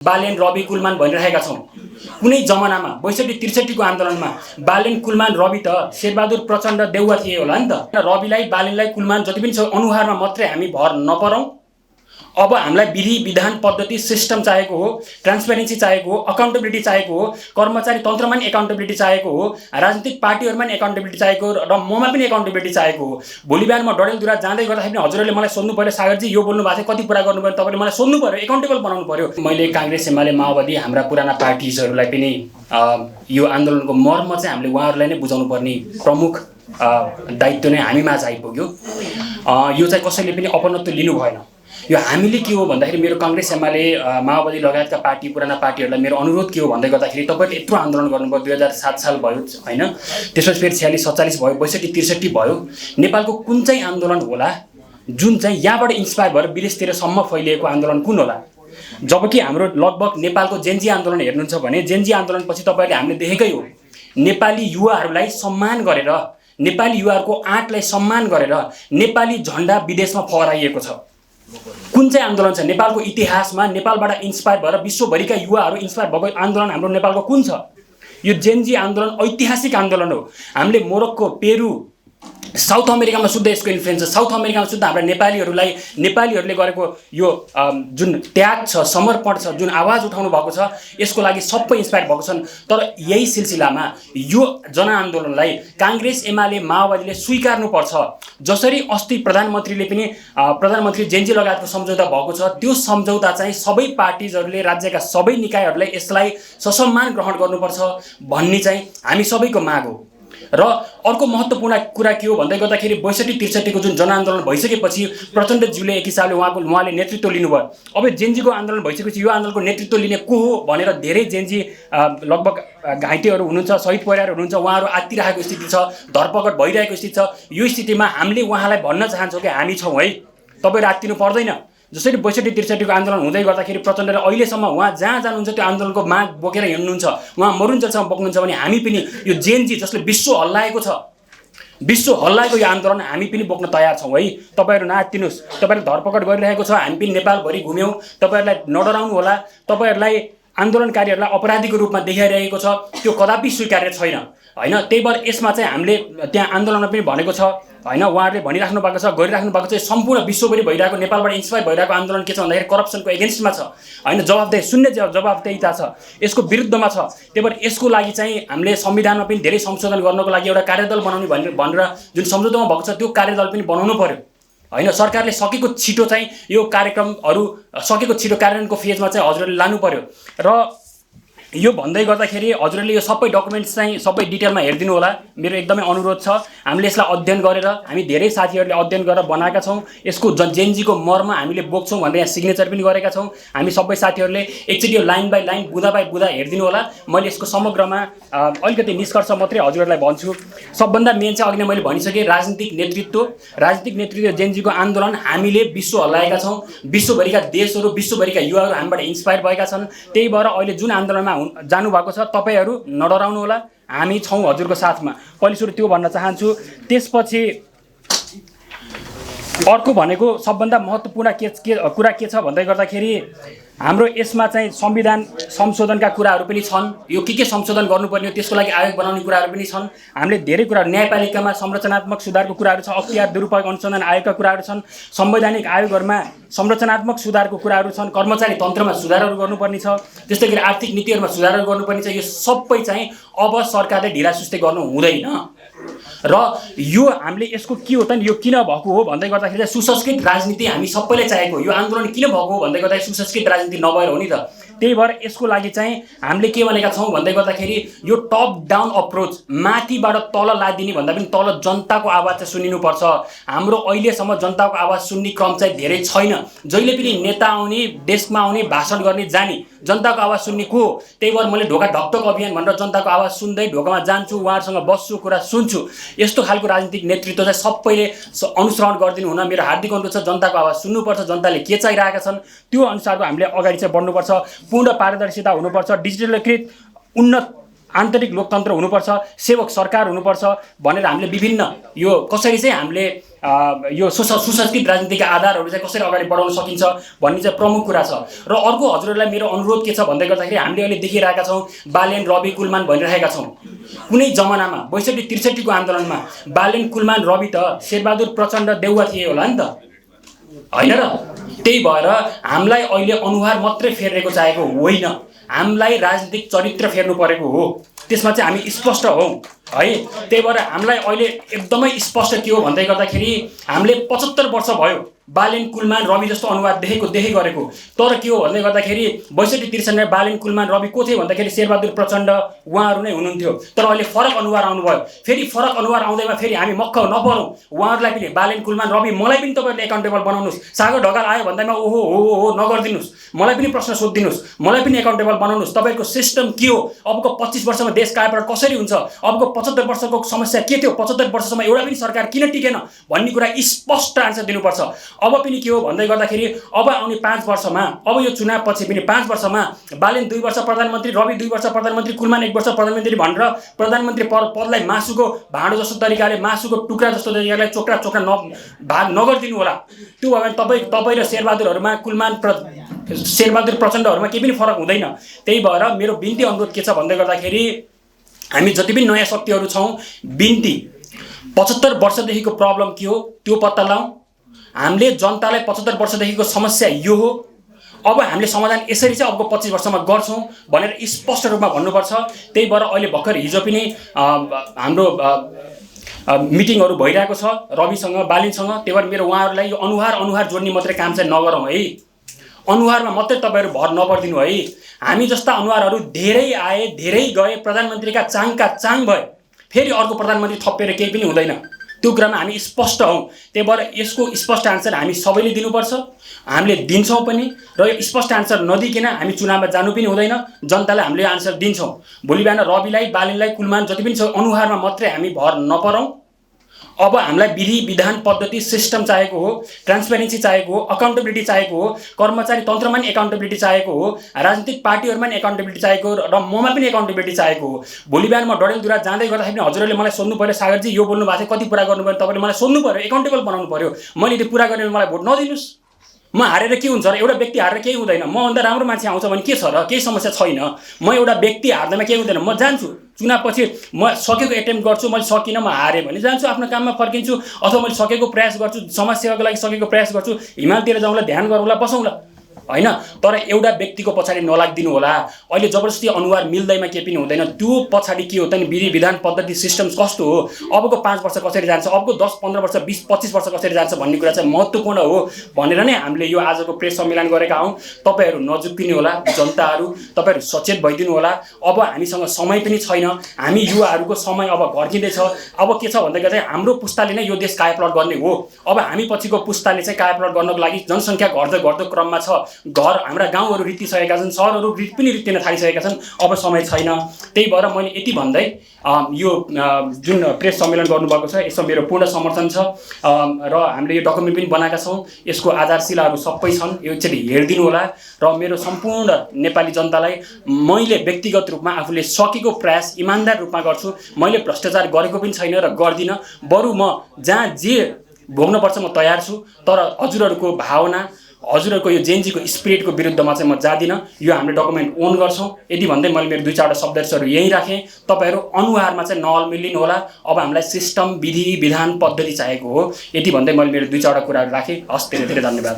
बालेन रवि कुलमान भनिरहेका छौँ। कुनै जमानामा ६२-६३ को आन्दोलनमा बालेन कुलमान रवि त शेरबहादुर प्रचण्ड देउवा थिए होला नि त। रविलाई बालेनलाई कुलमान जति पनि छ अनुहारमा मात्रै हामी भर नपरौँ। अब हामीलाई विधि विधान पद्धति सिस्टम चाहिएको हो, ट्रान्सपेरेन्सी चाहिएको हो, अकाउन्टेबिलिटी चाहिएको हो, कर्मचारी तन्त्रमा पनि एकाउन्टेबिलिटी चाहिएको हो, राजनीतिक पार्टीहरुमा पनि एकाउन्टेबिलिटी चाहिएको हो र ममा पनि एकाउन्टेबिलिटी चाहिएको हो। भोलि बिहान म डडेलधुरा जाँदै गर्दाखेरि पनि हजुरहरूले मलाई सोध्नु पर्यो, सागरजी यो बोल्नु भएको थियो, कति पुरा गर्नु पर्यो, तपाईले मलाई सोध्नु पर्यो, एकाउन्टेबल बनाउनु पर्यो। मैले कांग्रेस एमाले माओवादी हाम्रा पुराना पार्टीजहरूलाई पनि यो आन्दोलनको मर्म चाहिँ हामीले उहाँहरूलाई नै बुझाउनु पर्ने प्रमुख दायित्व नै हामीमाझ आइपुग्यो। यो चाहिँ कसैले पनि अपनत्व लिनु भएन। यो हामीले के हो भन्दाखेरि मेरो कांग्रेस एमाले माओवादी लगायतका पार्टी पुराना पार्टीहरूलाई मेरो अनुरोध के हो भन्दै गर्दाखेरि तपाईहरुले यत्रो आन्दोलन गर्नुभयो, 2007 साल भयो हैन, त्यसपछि फेरि 46 47 भयो, 62 63 भयो। नेपालको कुन चाहिँ आन्दोलन होला जुन चाहिँ यहाँबाट इन्स्पायर भएर विदेशतिर सम्म फैलिएको आन्दोलन कुन होला? जबकि हाम्रो लगभग नेपालको जेनजी आन्दोलन हेर्नुहुन्छ भने जेनजी आन्दोलनपछि तपाईहरुले हामीले देखेकै हो, नेपाली युवाहरूलाई सम्मान गरेर, नेपाली युवाहरूको आँटलाई सम्मान गरेर नेपाली झण्डा विदेशमा फहराइएको छ। कुन चाहिँ आन्दोलन छ नेपालको इतिहासमा नेपालबाट इन्स्पायर भएर विश्वभरिका युवाहरू इन्स्पायर भएको आन्दोलन हाम्रो नेपालको कुन छ? यो जेनजी आन्दोलन ऐतिहासिक आन्दोलन हो। हामीले मोरक्को, पेरु, साउथ अमेरिकामा शुद्ध यसको इन्फ्लुएन्स छ। साउथ अमेरिकामा शुद्ध हाम्रा नेपालीहरूले गरेको यो जुन त्याग छ, समर्पण छ, जुन आवाज उठाउनु भएको छ, यसको लागि सबै इन्स्पायर भएको छन्। तर यही सिलसिलामा यो जनआन्दोलनलाई कांग्रेस एमाले माओवादीले स्वीकार्नुपर्छ। जसरी अस्ति प्रधानमन्त्री जेनजी लगायतको सम्झौता भएको छ, त्यो सम्झौता चाहिँ सबै पार्टीजहरूले, राज्यका सबै निकायहरूले यसलाई ससम्मान ग्रहण गर्नुपर्छ भन्ने चाहिँ हामी सबैको माग हो। र अर्को महत्त्वपूर्ण कुरा के हो भन्दै गर्दाखेरि 62-63 को जुन जनआन्दोलन भइसकेपछि प्रचण्डज्यूले एक हिसाबले उहाँले नेतृत्व लिनुभयो। अब जेनजीको आन्दोलन भइसकेपछि यो आन्दोलनको नेतृत्व लिने को हो भनेर धेरै जेनजी लगभग घाइतेहरू हुनुहुन्छ, शहीद परिवारहरू हुनुहुन्छ, उहाँहरू आत्तिरहेको स्थिति छ, धरपकड भइरहेको स्थिति छ। यो स्थितिमा हामीले उहाँलाई भन्न चाहन्छौँ कि हामी छौँ है, तपाईहरु आत्तिनु पर्दैन। जसरी 62-63 को आन्दोलन हुँदै गर्दाखेरि प्रचण्डले अहिलेसम्म उहाँ जहाँ जानुहुन्छ त्यो आन्दोलनको माग बोकेर हिँड्नुहुन्छ, उहाँ मरुन्जेलसम्म बोक्नुहुन्छ भने हामी पनि यो जेनजी जसले विश्व हल्लाएको छ, विश्व हल्लाएको यो आन्दोलन हामी पनि बोक्न तयार छौँ है। तपाईहरु नआत्तिनुस्, तपाईहरुले धरपकड गरिरहेको छ, हामी पनि नेपालभरि घुम्यौँ, तपाईहरुलाई नडराउनु होला। तपाईहरुलाई आन्दोलनकारीहरूलाई अपराधीको रूपमा देखाइरहेको छ, त्यो कदापि स्वीकार्य छैन हैन। त्यही भएर यसमा चाहिँ हामीले त्यहाँ आन्दोलनमा पनि भनेको छ हैन, उहाँहरूले भनिराख्नु भएको छ, गरिराख्नु भएको छ। सम्पूर्ण विश्वभरि भइरहेको, नेपालबाट इन्स्पायर भइरहेको आन्दोलन के छ भन्दाखेरि करप्सनको एगेन्स्टमा छ हैन, जवाफदेही शून्य जवाफदेहिता छ, यसको विरुद्धमा छ। त्यही भएर यसको लागि चाहिँ हामीले संविधानमा पनि धेरै संशोधन गर्नको लागि एउटा कार्यदल बनाउने भनेर जुन सम्झौतामा भएको छ त्यो कार्यदल पनि बनाउनु पर्यो हैन। सरकारले सकेको छिटो चाहिँ यो कार्यक्रमहरू सकेको छिटो कार्यान्वयनको फेजमा चाहिँ हजुरहरूले लानु पर्यो। र यो भन्दै गर्दाखेरि हजुरहरूले यो सबै डकुमेन्ट्स चाहिँ सबै डिटेलमा हेरिदिनु होला, मेरो एकदमै अनुरोध छ। हामीले यसलाई अध्ययन गरेर, हामी धेरै साथीहरूले अध्ययन गरेर बनाएका छौँ। यसको जेनजीको मर्म हामीले बोक्छौँ भनेर यहाँ सिग्नेचर पनि गरेका छौँ। हामी सबै साथीहरूले एकचोटि यो लाइन बाई लाइन, बुँदा बाई बुँदा हेरिदिनु होला। मैले यसको समग्रमा अलिकति निष्कर्ष मात्रै हजुरहरूलाई भन्छु। सबभन्दा मेन चाहिँ अघि नै मैले भनिसकेँ, राजनीतिक नेतृत्व जेनजीको आन्दोलन हामीले विश्व हल्लाएका छौँ। विश्वभरिका देशहरू, विश्वभरिका युवाहरू हामीबाट इन्स्पायर भएका छन्। त्यही भएर अहिले जुन आन्दोलनमा जानुभएको छ तपाईँहरू नडराउनु होला, हामी छौँ हजुरको साथमा। पहिले सुरु त्यो भन्न चाहन्छु। त्यसपछि अर्को भनेको सबभन्दा महत्त्वपूर्ण कुरा के छ भन्दै गर्दाखेरि हाम्रो यसमा चाहिँ संविधान संशोधनका कुराहरू पनि छन्। यो के संशोधन गर्नुपर्ने हो त्यसको लागि आयोग बनाउने कुराहरू पनि छन्। हामीले धेरै कुरा, न्यायपालिकामा संरचनात्मक सुधारको कुराहरू छ, अख्तियार दुरुपयोग अनुसन्धान आयोगका कुराहरू छन्, संवैधानिक आयोगहरूमा संरचनात्मक सुधारको कुराहरू छन्, कर्मचारी तन्त्रमा सुधारहरू गर्नुपर्ने छ, त्यस्तै गरी आर्थिक नीतिहरूमा सुधारहरू गर्नुपर्ने छ। यो सबै चाहिँ अब सरकारले ढिलासुस्ती गर्नु हुँदैन। र यो हामीले यसको के हो त नि, यो किन भएको हो भन्दै गर्दाखेरि सुसंस्कृत राजनीति हामी सबैले चाहेको। यो आन्दोलन किन भएको हो भन्दै गर्दाखेरि सुसंस्कृत राजनीति नभएर हो नि त। त्यही भएर यसको लागि चाहिँ हामीले के भनेका छौँ भन्दै गर्दाखेरि यो टप डाउन अप्रोच, माथिबाट तल लादिने भन्दा पनि तल जनताको आवाज चाहिँ सुनिनुपर्छ। हाम्रो अहिलेसम्म जनताको आवाज सुन्ने क्रम चाहिँ धेरै छैन। जहिले पनि नेता आउने, डेस्कमा आउने, भाषण गर्ने, जाने, जनताको आवाज सुन्ने को हो। त्यही भएर मैले ढोका ढकढक अभियान भनेर जनताको आवाज सुन्दै ढोकामा जान्छु, उहाँहरूसँग बस्छु, कुरा सुन्छु। यस्तो खालको राजनीतिक नेतृत्व चाहिँ सबैले अनुसरण गरिदिनु हुन मेरो हार्दिक अनुरोध छ। जनताको आवाज सुन्नुपर्छ, जनताले के चाहिरहेका छन् त्यो अनुसारको हामीले अगाडि चाहिँ बढ्नुपर्छ। पूर्ण पारदर्शिता हुनुपर्छ, डिजिटलीकृत उन्नत आन्तरिक लोकतन्त्र हुनुपर्छ, सेवक सरकार हुनुपर्छ भनेर हामीले विभिन्न यो कसरी चाहिँ हामीले यो सुसंस्कृत राजनीतिका आधारहरू चाहिँ कसरी अगाडि बढाउन सकिन्छ भन्ने चाहिँ प्रमुख कुरा छ। र अर्को हजुरहरूलाई मेरो अनुरोध के छ भन्दै गर्दाखेरि हामीले अहिले देखिरहेका छौँ बालेन रवि कुलमान भनिरहेका छौँ। कुनै जमानामा ६२-६३ को आन्दोलनमा बालेन कुलमान रवि त शेरबहादुर प्रचण्ड देउवा थिए होला नि त, होइन र? त्यही भएर हामीलाई अहिले अनुहार मात्रै फेर्नेको चाहेको होइन, हामीलाई राजनीतिक चरित्र फेर्नु परेको हो। त्यसमा चाहिँ हामी स्पष्ट हौँ है। त्यही भएर हामीलाई अहिले एकदमै स्पष्ट के हो भन्दै गर्दाखेरि हामीले ७५ वर्ष भयो बालेन कुलमान रवि जस्तो अनुहार देखेकै गरेको। तर के हो भन्दै गर्दाखेरि ६२-६३ बालेन कुलमान रवि को थिए भन्दाखेरि शेरबहादुर प्रचण्ड उहाँहरू नै हुनुहुन्थ्यो। तर अहिले फरक अनुहार आउनुभयो। फेरि फरक अनुहार आउँदैमा फेरि हामी मक्ख नपरौँ। उहाँहरूलाई पनि बालेन कुलमान रवि मलाई पनि तपाईँहरूले एकाउन्टेबल बनाउनुहोस्। सागर ढकाल आयो भन्दैमा ओहो हो हो नगरिदिनुहोस्, मलाई पनि प्रश्न सोधिदिनुहोस्, मलाई पनि एकाउन्टेबल बनाउनुहोस्। तपाईँको सिस्टम के हो? अबको 25 वर्षमा देश कायापलट कसरी हुन्छ? अबको 75 वर्षको समस्या के थियो? 75 वर्षसम्म एउटा पनि सरकार किन टिकेन भन्ने कुरा स्पष्ट आन्सर दिनुपर्छ। अब पनि के हो भन्दै गर्दाखेरि अब आउने 5 वर्षमा, अब यो चुनाव पछि पनि 5 वर्षमा बालेन 2 वर्ष प्रधानमन्त्री, रवि 2 वर्ष प्रधानमन्त्री, कुलमान 1 वर्ष प्रधानमन्त्री भनेर प्रधानमन्त्री पदलाई मासुको भाँडो जस्तो तरिकाले, मासुको टुक्रा जस्तो तरिकाले चोक्रा भाग नगरिदिनु होला। त्यो भयो भने तपाईँ र शेरबहादुरहरूमा शेरबहादुर प्रचण्डहरूमा केही पनि फरक हुँदैन। त्यही भएर मेरो बिन्ती अनुरोध के छ भन्दै गर्दाखेरि हामी जति पनि नयाँ शक्तिहरू छौँ, बिन्ती 75 वर्षदेखिको प्रब्लम के हो त्यो पत्ता लगाउँ। हामीले जनतालाई 75 वर्षदेखिको समस्या यो हो, अब हामीले समाधान यसरी चाहिँ अबको 25 वर्षमा गर्छौँ भनेर स्पष्ट रूपमा भन्नुपर्छ। त्यही भएर अहिले भर्खर हिजो पनि हाम्रो मिटिङहरू भइरहेको छ रविसँग, बालिनसँग। त्यही भएर मेरो उहाँहरूलाई यो अनुहार जोड्ने मात्रै काम चाहिँ नगरौँ है। अनुहारमा मात्रै तपाईँहरू भर नपर्दिनु है। हामी जस्ता अनुहारहरू धेरै आए, धेरै गए, प्रधानमन्त्रीका चाङका चाङ भए, फेरि अर्को प्रधानमन्त्री थपेर केही पनि हुँदैन। त्यो कुरामा हामी स्पष्ट हौँ। त्यही भएर यसको स्पष्ट आन्सर हामी सबैले दिनुपर्छ, हामीले दिन्छौँ पनि। र यो स्पष्ट आन्सर नदिकन हामी चुनावमा जानु पनि हुँदैन। जनतालाई हामीले आन्सर दिन्छौँ। भोलि बिहान रविलाई, बालिनलाई, कुलमान जति पनि छ अनुहारमा मात्रै हामी भर नपरौँ। अब हामीलाई विधि विधान पद्धति सिस्टम चाहिएको हो, ट्रान्सपेरेन्सी चाहिएको हो, अकाउन्टेबिलिटी चाहिएको हो, कर्मचारी तन्त्रमा पनि एकाउन्टेबिलिटी चाहिएको हो, राजनीतिक पार्टीहरूमा पनि एकाउन्टेबिलिटी चाहिएको हो, र ममा पनि एकाउन्टेबिलिटी चाहिएको हो। भोलि बिहान म डडेलधुरा जाँदै गर्दाखेरि पनि हजुरहरूले मलाई सोध्नु पऱ्यो, सागरजी यो बोल्नु भएको थियो, कति पुरा गर्नुभयो? तपाईँले मलाई सोध्नु पऱ्यो, एकाउन्टेबल बनाउनु पऱ्यो। मैले त्यो पुरा गर्ने मलाई भोट नदिनुहोस्। म हारेर के हुन्छ र? एउटा व्यक्ति हारेर केही हुँदैन। मभन्दा राम्रो मान्छे आउँछ भने के छ र? केही समस्या छैन। म एउटा व्यक्ति हार्दामा केही हुँदैन। म जान्छु चुनाव पछि, म सकेको एटेम्प्ट गर्छु, मैले सकिनँ, म हारेँ भने जान्छु, आफ्नो काममा फर्किन्छु, अथवा मैले सकेको प्रयास गर्छु, समाजसेवाको लागि सकेको प्रयास गर्छु, हिमालतिर जाउँला, ध्यान गरौँला, बसौँला, होइन? तर एउटा व्यक्तिको पछाडि नलागिदिनु होला। अहिले जबरजस्ती अनुहार मिल्दैमा केही पनि हुँदैन। त्यो पछाडि के हो त नि, विधि विधान पद्धति सिस्टम्स कस्तो हो, अबको 5 वर्ष कसरी जान्छ, अबको 10, 15 वर्ष, 20, 25 वर्ष कसरी जान्छ भन्ने कुरा चाहिँ महत्त्वपूर्ण हो भनेर नै हामीले यो आजको प्रेस सम्मेलन गरेका हौँ। तपाईँहरू नजुक्किनु होला, जनताहरू तपाईँहरू सचेत भइदिनु होला। अब हामीसँग समय पनि छैन, हामी युवाहरूको समय अब घर्किँदैछ। अब के छ भन्दै गर्दा हाम्रो पुस्ताले नै यो देश कायापलट गर्ने हो। अब हामी पछिको पुस्ताले चाहिँ कायापलट गर्नको लागि जनसङ्ख्या घट्दो क्रममा छ। हाम्रा गाउँहरू रित्तिसकेका छन्, सहरहरू पनि रित्तिन थालिसकेका छन्। अब समय छैन। त्यही भएर मैले यति भन्दै यो जुन प्रेस सम्मेलन गर्नुभएको छ यसमा मेरो पूर्ण समर्थन छ। र हामीले यो डकुमेन्ट पनि बनाएका छौँ, यसको आधारशिलाहरू सबै छन्, यो एकचोटि हेरिदिनु होला। र मेरो सम्पूर्ण नेपाली जनतालाई मैले व्यक्तिगत रूपमा आफूले सकेको प्रयास इमान्दार रूपमा गर्छु। मैले भ्रष्टाचार गरेको पनि छैन र गर्दिनँ। बरु म जहाँ जे भोग्नुपर्छ म तयार छु। तर हजुरहरूको भावना, हजुरहरूको यो जेएनजीको स्पिरिटको विरुद्धमा चाहिँ म जादिनँ। यो हामीले डकुमेन्ट ओन गर्छौँ। यदि भन्दै मैले मेरो 2-4वटा शब्दहरू यहीँ राखेँ। तपाईँहरू अनुहारमा चाहिँ नअल्मिलिनु होला। अब हामीलाई सिस्टम, विधि विधान पद्धति चाहिएको हो। यति भन्दै मैले मेरो 2-4वटा कुराहरू राखेँ। हस्, धेरै धेरै धन्यवाद।